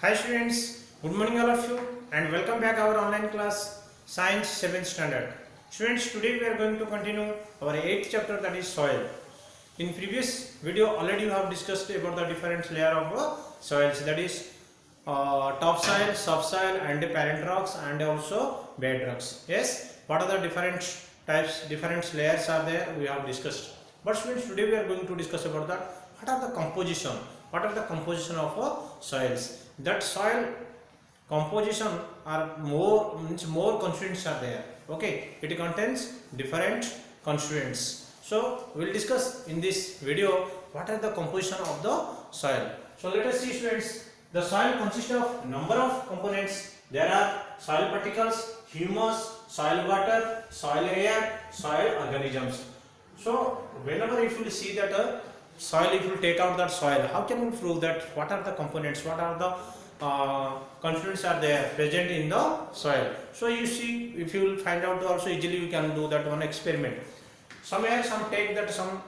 Hi students, good morning all of you and welcome back our online class Science 7th standard. Students, today we are going to continue our 8th chapter, that is soil. In previous video already we have discussed about the different layer of soils, that is topsoil, subsoil and parent rocks and also bed rocks. Yes, what are the different types, different layers are there we have discussed. But students, today we are going to discuss about that what are the composition of soils. That soil composition are more constituents are there. Okay, it contains different constituents. So we will discuss in this video what are the composition of the soil. So let us see students, the soil consists of number of components. There are soil particles, humus, soil water, soil air, soil organisms. So whenever if you see that soil, if you take out that soil, how can you prove that what are the components, what are the constituents are there present in the soil? So you see, if you will find out also easily, you can do that one experiment. Somewhere some take that some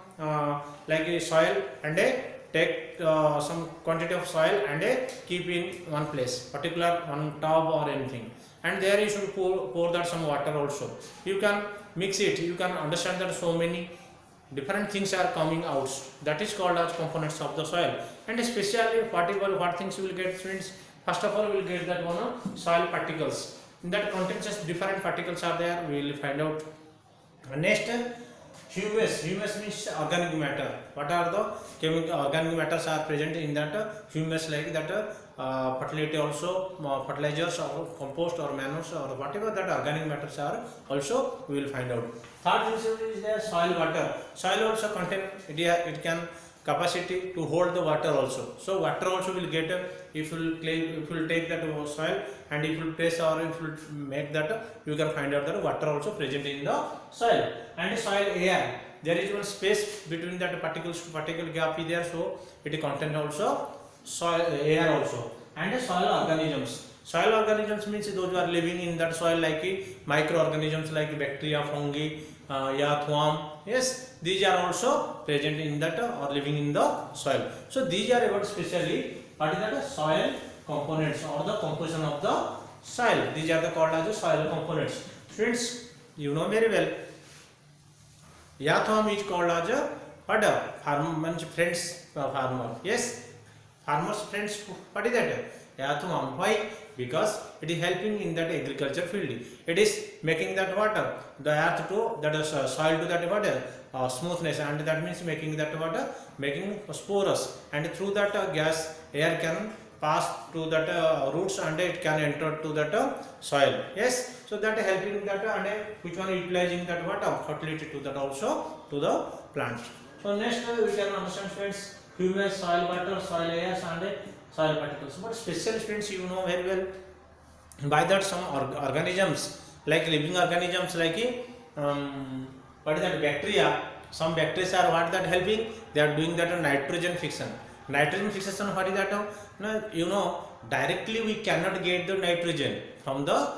like a soil and take some quantity of soil and keep in one place, particular one tub or anything, and there you should pour that some water also. You can mix it, you can understand that so many different things are coming out, that is called as components of the soil. And especially what things you will get students, first of all we will get that one soil particles. In that contains different particles are there, we will find out. Next, humus means organic matter. What are the chemical organic matters are present in that humus, like that fertility also, fertilizers or compost or manures or whatever that organic matters are, also we will find out. Third thing is there soil water. Soil also contain it can capacity to hold the water also. So water also will get if you will take that soil and if you press or if you make that, you can find out that water also present in the soil. And soil air, there is one space between that particles to particle gap is there, so it contain also soil air also. And soil organisms. Soil organisms means those who are living in that soil, like microorganisms like bacteria, fungi, earthworm. Yes, these are also present in that or living in the soil. So these are about specially what is that soil components or the composition of the soil. These are the called as the soil components. Students, you know very well. Earthworm is called as a what? Farmer friends farmer. Yes, farmers friends. What is that? Earthworm. Why? Because it is helping in that agriculture field. It is making that water, the earth to that soil to that water smoothness, and that means making that water making sporous, and through that gas air can pass to that roots and it can enter to that soil. Yes, so that helping that and which one utilizing that water fertility to that also to the plants. So next we can understand friends humus, soil water, soil airs and soil particles. But special students, you know very well, by that some organisms like living organisms like what is that bacteria. Some bacteria are what that helping, they are doing that nitrogen fixation. Nitrogen fixation, what is that? No, you know, directly we cannot get the nitrogen from the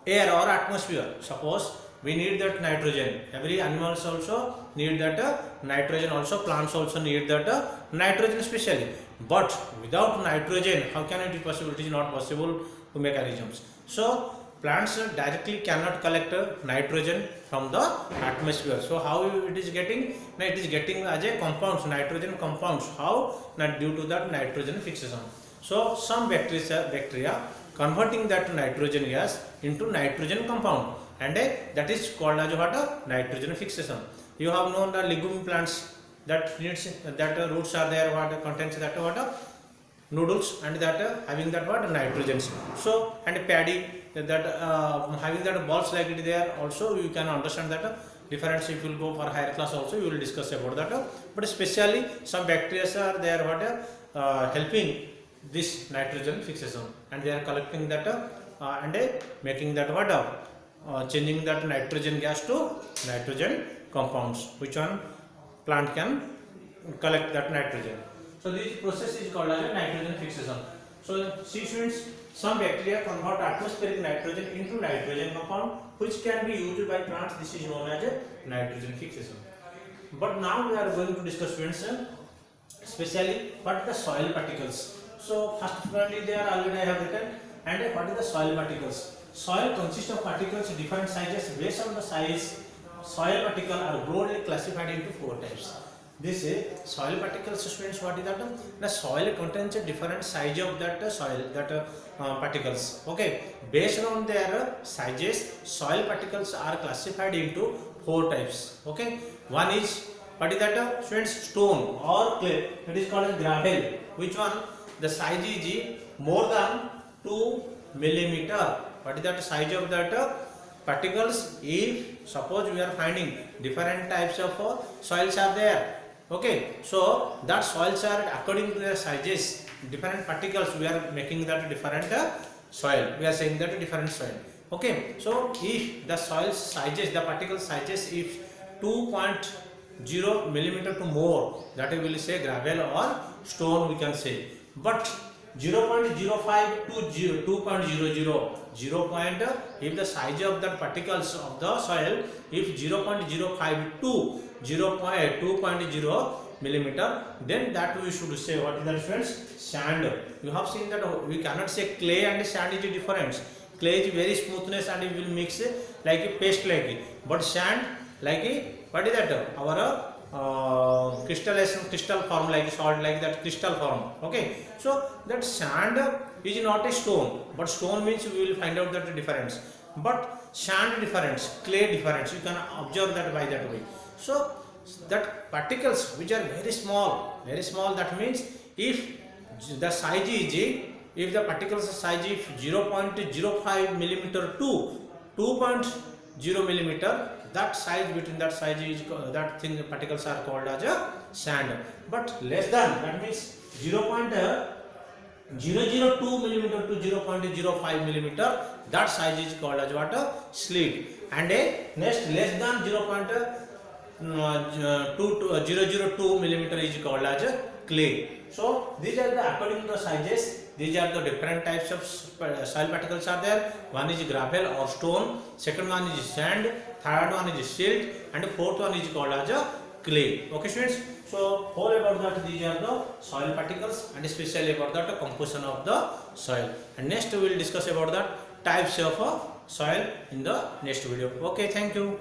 air or atmosphere. Suppose we need that nitrogen, every animals also need that nitrogen, also plants also need that nitrogen especially. But without nitrogen, how can it be possible? It is not possible to make organisms. So plants directly cannot collect nitrogen from the atmosphere. So how it is getting? Now it is getting as a compounds, nitrogen compounds. How? Not due to that nitrogen fixation. So some bacteria converting that nitrogen gas into nitrogen compound, and that is called as what? Nitrogen fixation. You have known the legume plants that needs that roots are there, what contains that water noodles, and that having that what nitrogen. So and paddy that having that balls like it there also, you can understand that difference. If you will go for higher class also, you will discuss about that. But especially some bacteria are there what helping this nitrogen fixation, and they are collecting that and making that what changing that nitrogen gas to nitrogen compounds, which one plant can collect that nitrogen. So this process is called as a nitrogen fixation. So see students, some bacteria convert atmospheric nitrogen into nitrogen compound, which can be used by plants. This is known as a nitrogen fixation. But now we are going to discuss students especially what the soil particles. So firstly there already I have written. And what is the soil particles? Soil consists of particles different sizes. Based on the size, soil particles are broadly classified into four types. This is soil particles. Students, what is that? The soil contains a different size of that soil, that particles. Okay, based on their sizes, soil particles are classified into four types. Okay, one is, what is that? Students, stone or clay. It is called as gravel. Which one? The size is more than 2 millimeter. What is that size of that particles? If suppose we are finding different types of soils are there. Okay, so that soils are according to their sizes, different particles, we are making that different soil. We are saying that different soil. Okay, so if the soil sizes, the particle sizes, if 2.0 millimeter to more, that we will say gravel or stone, we can say. But 0.05 to 2.00, if the size of the particles of the soil, if 0.05 to 2.0 millimeter, then that we should say, what is that, friends? Sand. You have seen that we cannot say clay and sand is different. Clay is very smoothness and it will mix like a paste like, but sand like a, what is that? Our crystal form, like salt, like that crystal form. Okay, so that sand is not a stone, but stone means we will find out that difference. But sand difference, clay difference, you can observe that by that way. So that particles which are very small, that means if the size is, if the particles size is 0.05 millimeter to 2.0 millimeter, that size, between that size is, that thing, particles are called as a sand. But less than, that means 0.002 millimeter to 0.05 millimeter, that size is called as what? Slate. And next, less than 0.002 millimeter is called as clay. So these are the, according to the sizes, these are the different types of soil particles are there. One is gravel or stone, second one is sand, third one is silt, and fourth one is called as a clay. Okay, students. So whole about that, these are the soil particles, and especially about that composition of the soil. And next we will discuss about the types of soil in the next video. Okay, thank you.